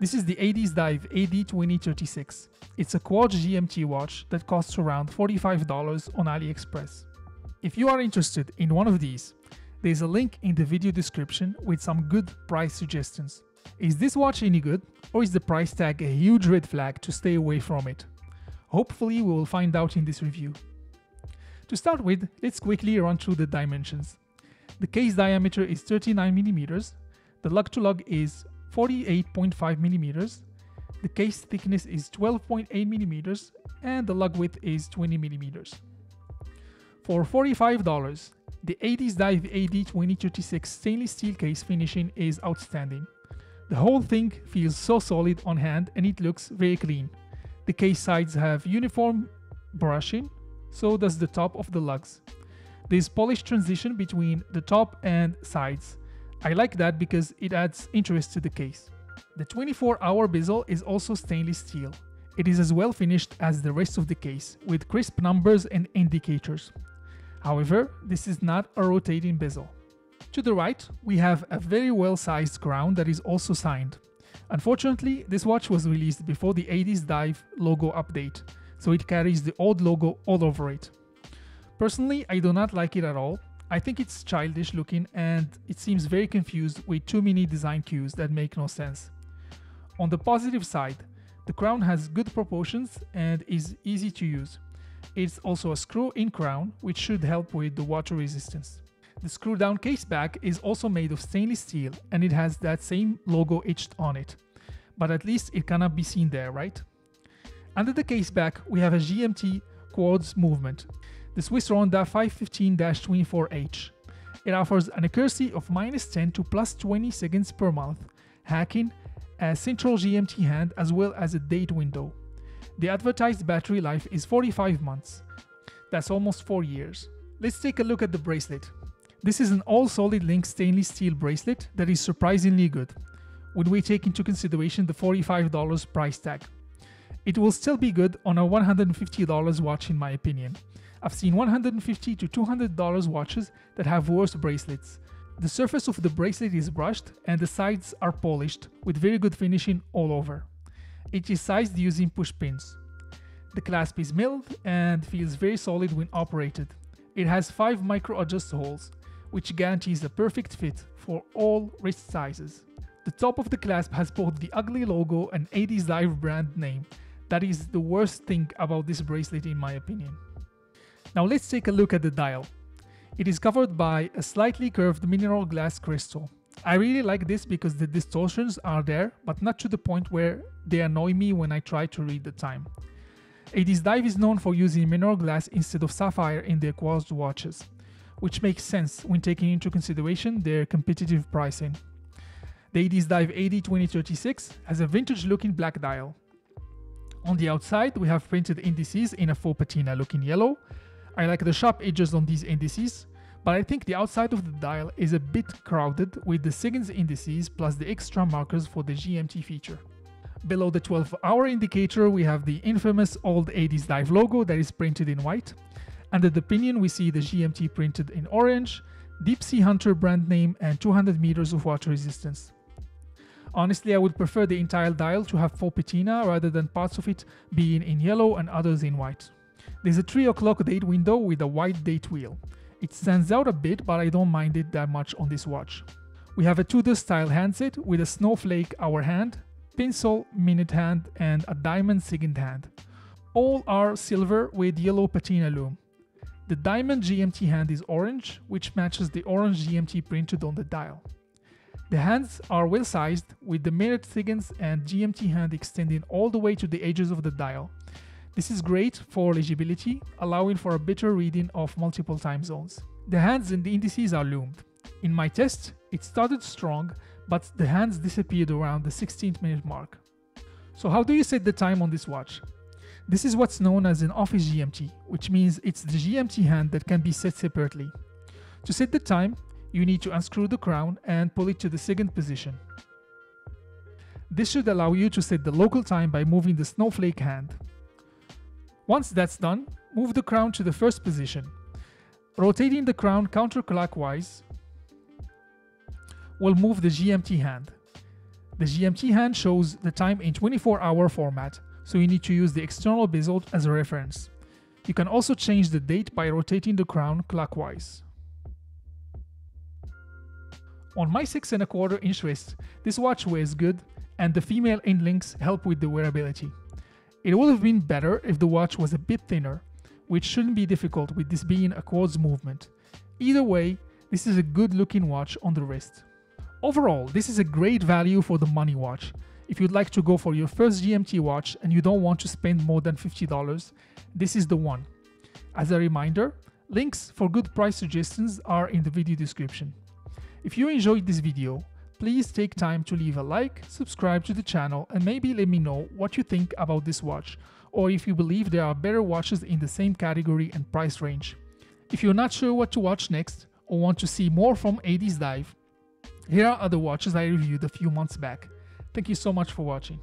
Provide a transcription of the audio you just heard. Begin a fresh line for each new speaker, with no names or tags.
This is the Addiesdive AD2036. It's a quartz GMT watch that costs around $45 on AliExpress. If you are interested in one of these, there's a link in the video description with some good price suggestions. Is this watch any good, or is the price tag a huge red flag to stay away from it? Hopefully we will find out in this review. To start with, let's quickly run through the dimensions. The case diameter is 39mm, the lug-to-lug is 48.5mm, the case thickness is 12.8mm, and the lug width is 20mm. For $45, the Addiesdive AD2036 stainless steel case finishing is outstanding. The whole thing feels so solid on hand and it looks very clean. The case sides have uniform brushing, so does the top of the lugs. There's polished transition between the top and sides. I like that because it adds interest to the case. The 24-hour bezel is also stainless steel. It is as well finished as the rest of the case, with crisp numbers and indicators. However, this is not a rotating bezel. To the right, we have a very well-sized crown that is also signed. Unfortunately, this watch was released before the Addiesdive logo update, so it carries the old logo all over it. Personally, I do not like it at all. I think it's childish looking and it seems very confused with too many design cues that make no sense. On the positive side, the crown has good proportions and is easy to use. It's also a screw-in crown, which should help with the water resistance. The screw-down case back is also made of stainless steel and it has that same logo etched on it. But at least it cannot be seen there, right? Under the case back, we have a GMT quartz movement, the Swiss Ronda 515-24H. It offers an accuracy of -10 to +20 seconds per month, hacking a central GMT hand as well as a date window. The advertised battery life is 45 months. That's almost 4 years. Let's take a look at the bracelet. This is an all-solid link stainless steel bracelet that is surprisingly good, when we take into consideration the $45 price tag. It will still be good on a $150 watch in my opinion. I've seen $150 to $200 watches that have worse bracelets. The surface of the bracelet is brushed and the sides are polished with very good finishing all over. It is sized using push pins. The clasp is milled and feels very solid when operated. It has 5 micro adjust holes, which guarantees a perfect fit for all wrist sizes. The top of the clasp has both the ugly logo and Addiesdive brand name. That is the worst thing about this bracelet in my opinion. Now let's take a look at the dial. It is covered by a slightly curved mineral glass crystal. I really like this because the distortions are there, but not to the point where they annoy me when I try to read the time. Addiesdive is known for using mineral glass instead of sapphire in their quartz watches, which makes sense when taking into consideration their competitive pricing. The Addiesdive AD2036 has a vintage-looking black dial. On the outside, we have printed indices in a faux patina looking yellow. I like the sharp edges on these indices, but I think the outside of the dial is a bit crowded with the seconds indices plus the extra markers for the GMT feature. Below the 12-hour indicator, we have the infamous old Addiesdive logo that is printed in white. Under the pinion, we see the GMT printed in orange, Deep Sea Hunter brand name, and 200 meters of water resistance. Honestly, I would prefer the entire dial to have faux patina rather than parts of it being in yellow and others in white. There's a 3 o'clock date window with a white date wheel. It stands out a bit, but I don't mind it that much on this watch. We have a Tudor style handset with a snowflake hour hand, pencil minute hand, and a diamond second hand. All are silver with yellow patina loom. The diamond GMT hand is orange, which matches the orange GMT printed on the dial. The hands are well sized, with the minute seconds and GMT hand extending all the way to the edges of the dial. This is great for legibility, allowing for a better reading of multiple time zones. The hands and the indices are loomed. In my test, it started strong, but the hands disappeared around the 16th minute mark. So how do you set the time on this watch? This is what's known as an office GMT, which means it's the GMT hand that can be set separately. To set the time, you need to unscrew the crown and pull it to the second position. This should allow you to set the local time by moving the snowflake hand. Once that's done, move the crown to the first position. Rotating the crown counterclockwise will move the GMT hand. The GMT hand shows the time in 24-hour format, so you need to use the external bezel as a reference. You can also change the date by rotating the crown clockwise. On my 6¼ inch wrist, this watch wears good, and the female end links help with the wearability. It would have been better if the watch was a bit thinner, which shouldn't be difficult with this being a quartz movement. Either way, this is a good looking watch on the wrist. Overall, this is a great value for the money watch. If you'd like to go for your first GMT watch and you don't want to spend more than $50, this is the one. As a reminder, links for good price suggestions are in the video description. If you enjoyed this video, please take time to leave a like, subscribe to the channel, and maybe let me know what you think about this watch, or if you believe there are better watches in the same category and price range. If you're not sure what to watch next, or want to see more from Addiesdive, here are other watches I reviewed a few months back. Thank you so much for watching.